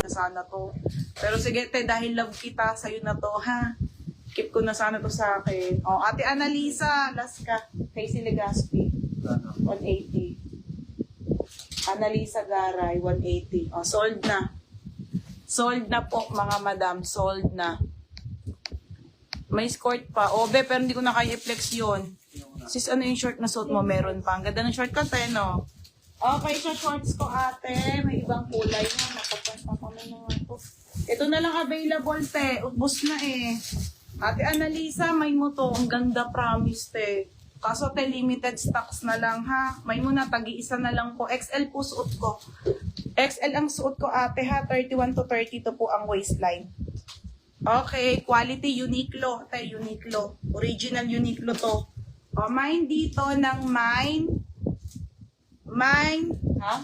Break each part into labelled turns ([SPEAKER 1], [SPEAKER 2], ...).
[SPEAKER 1] Sana to. Pero sige, te, dahil love kita, sa'yo na to, ha? Keep ko na sana to sa akin. O, Ate Annalisa, last ka. Casey Legaspi, 180. Annalisa Garay, 180. O, sold na. Sold na po, mga madam. Sold na. May skirt pa. O, be, pero hindi ko na kaya i-flex yun. Sis, ano yung short na suot mo? Meron pa. Ang ganda ng short ko, te, no? Okay, sa shorts ko, ate. May ibang kulay na. Nakapanta kami na ito. Ito na lang available, te. Ubus na eh. Ate Annalisa, may mo to. Ang ganda, promise, te. Kaso, te, limited stocks na lang, ha? May mo na, tagi-isa na lang po. XL po suot ko. XL ang suot ko, ate, ha? 31 to 32 po ang waistline. Okay, quality Uniqlo. Te, Uniqlo. Original Uniqlo to. O, mine dito ng mine. Mine, ha?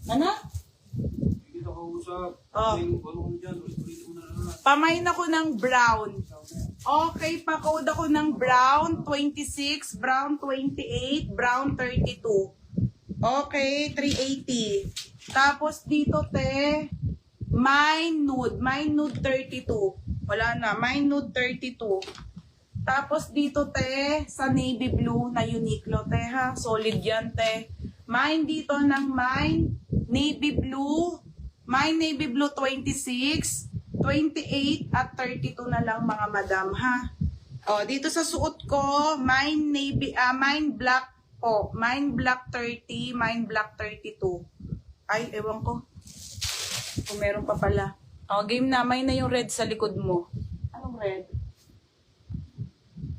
[SPEAKER 1] Ano? Oh. Pamain ako ng brown. Okay, pa-code ako ng brown 26, brown 28, brown 32. Okay, 380. Tapos dito, te, mine nude 32. Wala na, mine nude 32. Tapos dito, te, sa navy blue na Uniqlo, te, ha? Solid yan, te. Mine dito ng mine navy blue 26, 28 at 32 na lang, mga madam, ha? O, dito sa suot ko, mine black po. Mine black 30, mine black 32. Ay, ewan ko. Kung meron pa pala. O, game na. Mine na yung red sa likod mo. Anong red?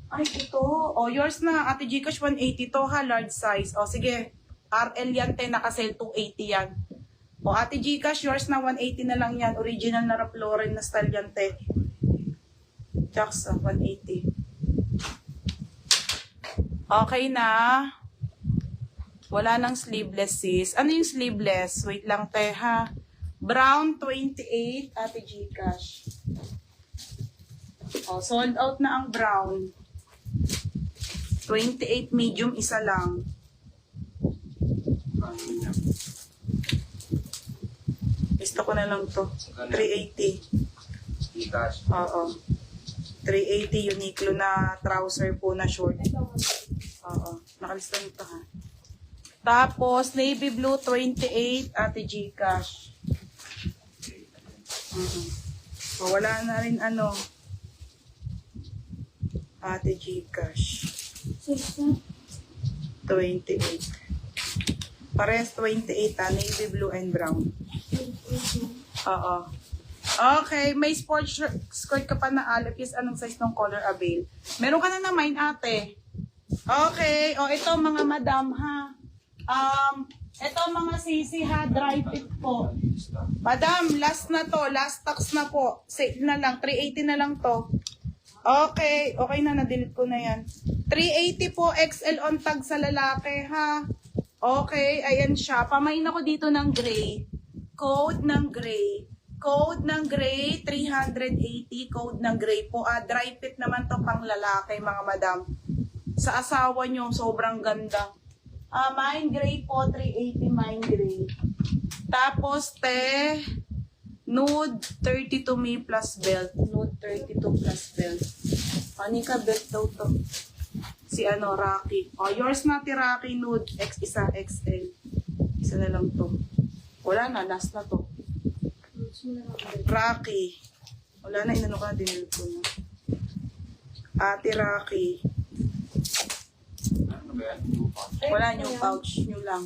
[SPEAKER 1] Ay, ito. O, yours na. Ate Gcash, 180 to, ha? Large size. O, sige. RL yan, te. Nakasell 280 yan. O, Ate Gcash, yours na. 180 na lang yan. Original na Ralph Lauren na style yan, te. Jacks, 180. Okay na. Wala nang sleeveless, sis. Ano yung sleeveless? Wait lang, te, ha? Brown 28, Ate Gcash. O, sold out na ang brown. 28 medium, isa lang. Gusto ko na lang to. 380. Oo. 380 Uniqlo na trouser po na short. Oo. Nakalista nito, ha. Tapos, navy blue 28, Ate Gcash. So, wala na rin ano. Ate Gcash. 28. Parehas 28, ha? Navy blue and brown. Oo. Okay, may sports skirt ka pa na alip. Yes, anong size ng color avail? Meron ka na mine, ate. Okay. O, ito mga madam, ha? Ito mga sisi, ha? Dry fit po. Madam, last na to. Last tax na po. Sale na lang. 380 na lang to. Okay. Okay na, na-delete ko na yan. 380 po, XL on tag sa lalaki, ha? Okay, ayan siya. Pamain ako dito ng gray. Code ng gray. Code ng gray, 380. Code ng gray po. Dry fit naman to pang lalaki, mga madam. Sa asawa nyo, sobrang ganda. Mine gray po, 380 mine gray. Tapos, te, nude 32 me plus belt. Nude 32 plus belt. Panika belt daw to. Si ano, Rocky. O, yours na, Rocky nude. Isa, XL. Isa na lang to. Wala na, last na to. Rocky. Wala na, inano ka, dinil ko na. Ate Rocky. Wala, new pouch. New lang.